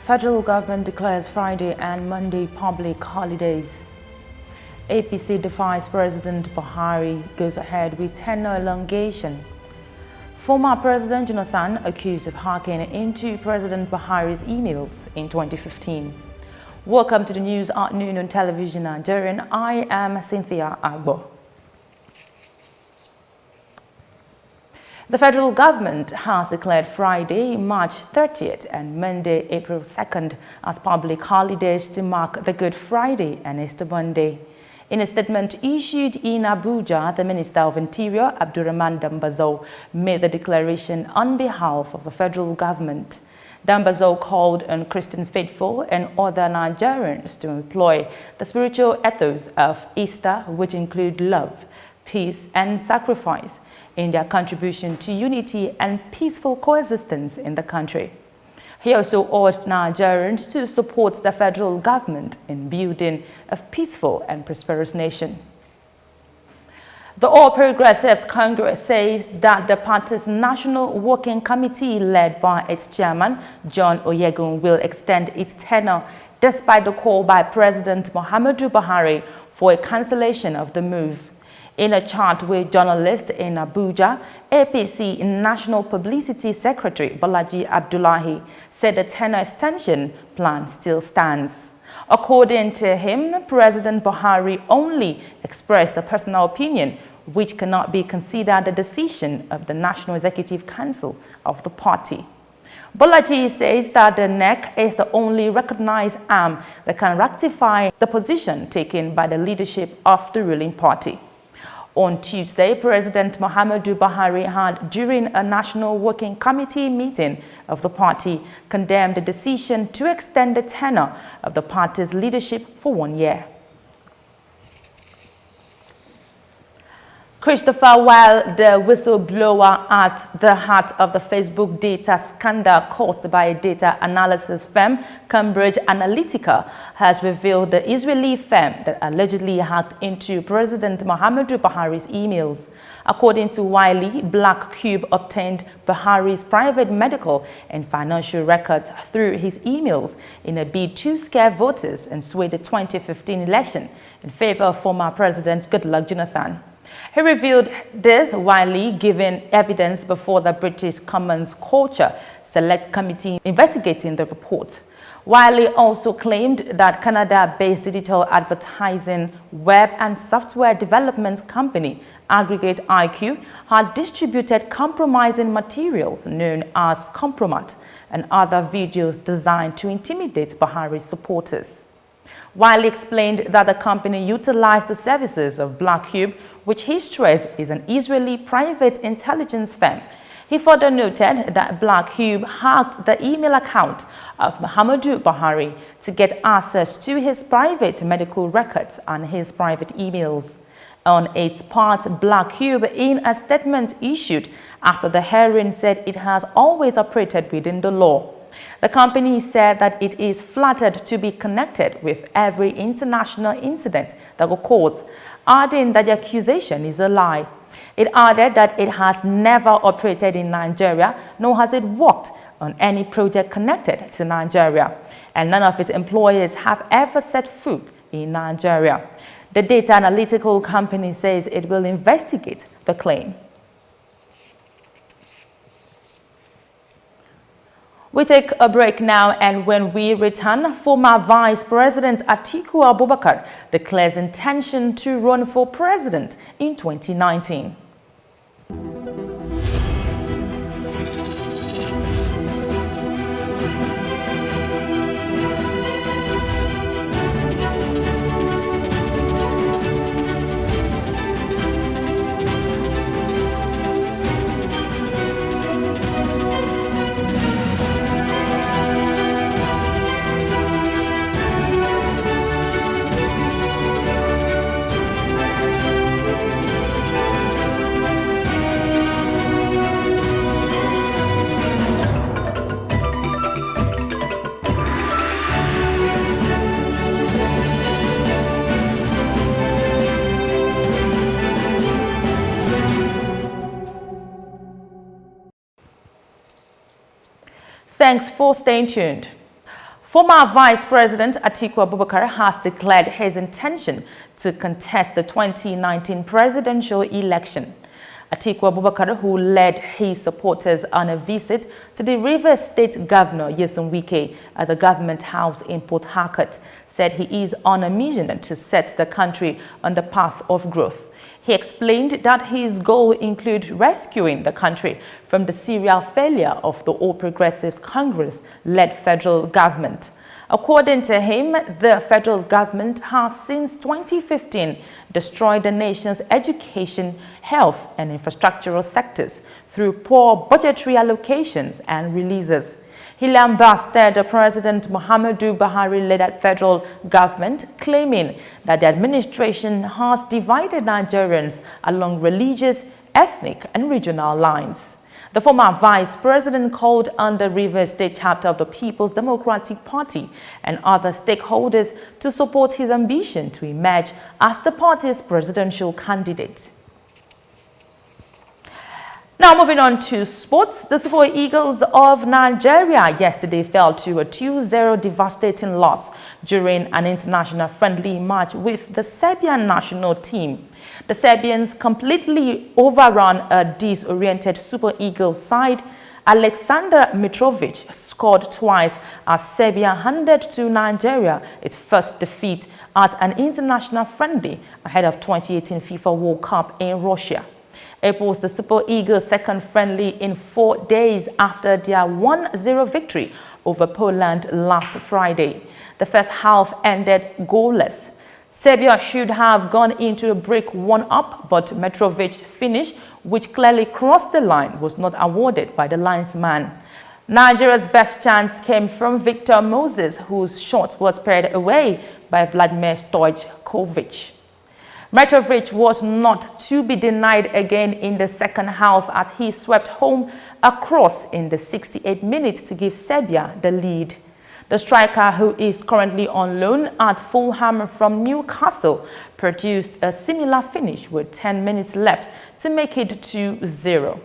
Federal government declares Friday and Monday public holidays. APC defies President Buhari, goes ahead with tenure elongation. Former President Jonathan accused of hacking into President Buhari's emails in 2015. Welcome to the news at noon on Television Nigerian. I am Cynthia Agbo. The federal government has declared Friday, March 30th and Monday, April 2nd as public holidays to mark the Good Friday and Easter Monday. In a statement issued in Abuja, the Minister of Interior, Abdurrahman Dambazo, made the declaration on behalf of the federal government. Dambazo called on Christian faithful and other Nigerians to employ the spiritual ethos of Easter, which include love, peace, and sacrifice, in their contribution to unity and peaceful coexistence in the country. He also urged Nigerians to support the federal government in building a peaceful and prosperous nation. The All Progressives Congress says that the party's National Working Committee, led by its chairman, John Oyegun, will extend its tenure despite the call by President Muhammadu Buhari for a cancellation of the move. In a chat with journalists in Abuja, APC National Publicity Secretary Bolaji Abdullahi said the tenure extension plan still stands. According to him, President Buhari only expressed a personal opinion which cannot be considered a decision of the National Executive Council of the party. Bolaji says that the NEC is the only recognized arm that can rectify the position taken by the leadership of the ruling party. On Tuesday, President Muhammadu Buhari had, during a National Working Committee meeting of the party, condemned the decision to extend the tenure of the party's leadership for 1 year. Christopher Weil, the whistleblower at the heart of the Facebook data scandal caused by a data analysis firm, Cambridge Analytica, has revealed the Israeli firm that allegedly hacked into President Muhammadu Buhari's emails. According to Wiley, Black Cube obtained Buhari's private medical and financial records through his emails in a bid to scare voters and sway the 2015 election in favor of former President Goodluck Jonathan. He revealed this while giving evidence before the British Commons Culture Select Committee investigating the report. Wiley also claimed that Canada-based digital advertising, web and software development company Aggregate IQ had distributed compromising materials known as Compromat and other videos designed to intimidate Buhari's supporters. Wiley explained that the company utilized the services of Black Cube, which he stressed is an Israeli private intelligence firm. He further noted that Black Cube hacked the email account of Muhammadu Buhari to get access to his private medical records and his private emails. On its part, Black Cube, in a statement issued after the hearing, said it has always operated within the law. The company said that it is flattered to be connected with every international incident that occurs, adding that the accusation is a lie. It added that it has never operated in Nigeria, nor has it worked on any project connected to Nigeria, and none of its employees have ever set foot in Nigeria. The data analytical company says it will investigate the claim. We take a break now, and when we return, former Vice President Atiku Abubakar declares intention to run for president in 2019. Thanks for staying tuned. Former Vice President Atiku Abubakar has declared his intention to contest the 2019 presidential election. Atiku Abubakar, who led his supporters on a visit to the Rivers State Governor Nyesom Wike at the Government House in Port Harcourt, said he is on a mission to set the country on the path of growth. He explained that his goal includes rescuing the country from the serial failure of the All Progressives Congress-led federal government. According to him, the federal government has since 2015 destroyed the nation's education, health and infrastructural sectors through poor budgetary allocations and releases. He lambasted the President Muhammadu Buhari-led federal government, claiming that the administration has divided Nigerians along religious, ethnic and regional lines. The former vice president called on the Rivers State chapter of the People's Democratic Party and other stakeholders to support his ambition to emerge as the party's presidential candidate. Now moving on to sports, the Super Eagles of Nigeria yesterday fell to a 2-0 devastating loss during an international friendly match with the Serbian national team. The Serbians completely overran a disoriented Super Eagles side. Aleksandar Mitrovic scored twice as Serbia handed to Nigeria its first defeat at an international friendly ahead of 2018 FIFA World Cup in Russia. It was the Super Eagles' second friendly in 4 days after their 1-0 victory over Poland last Friday. The first half ended goalless. Serbia should have gone into a break 1-up, but Mitrovic's finish, which clearly crossed the line, was not awarded by the linesman. Nigeria's best chance came from Victor Moses, whose shot was paired away by Vladimir Stojkovic. Mitrovic was not to be denied again in the second half as he swept home a cross in the 68th minute to give Serbia the lead. The striker, who is currently on loan at Fulham from Newcastle, produced a similar finish with 10 minutes left to make it 2-0.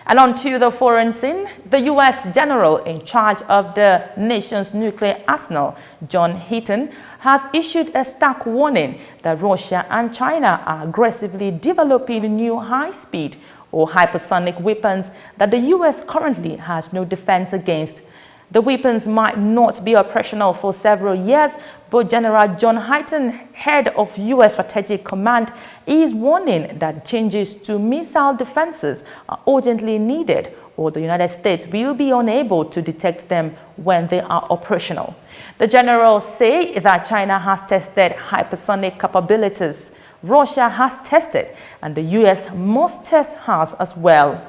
And on to the foreign scene, the U.S. general in charge of the nation's nuclear arsenal, John Hitton, has issued a stark warning that Russia and China are aggressively developing new high-speed or hypersonic weapons that the U.S. currently has no defense against. The weapons might not be operational for several years, but General John Hitton, head of U.S. Strategic Command, is warning that changes to missile defenses are urgently needed, or the United States will be unable to detect them when they are operational. The general says that China has tested hypersonic capabilities, Russia has tested, and the U.S. must test hers as well.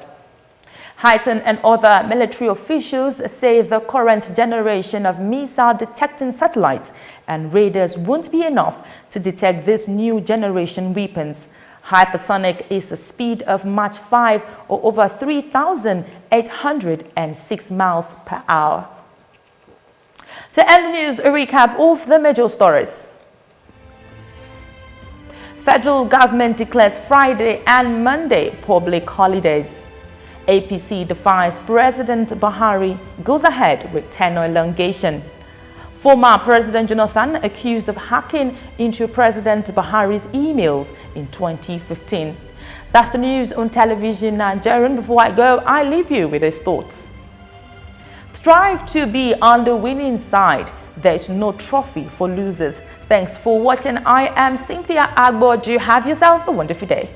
Hitton and other military officials say the current generation of missile-detecting satellites and radars won't be enough to detect these new generation weapons. Hypersonic is a speed of Mach 5 or over 3,806 miles per hour. To end the news, a recap of the major stories. Federal government declares Friday and Monday public holidays. APC defies President Buhari, goes ahead with tenure elongation. Former President Jonathan accused of hacking into President Buhari's emails in 2015. That's the news on Television Nigerian. Before I go, I leave you with these thoughts. Strive to be on the winning side. There is no trophy for losers. Thanks for watching. I am Cynthia Agbo. Do have yourself a wonderful day.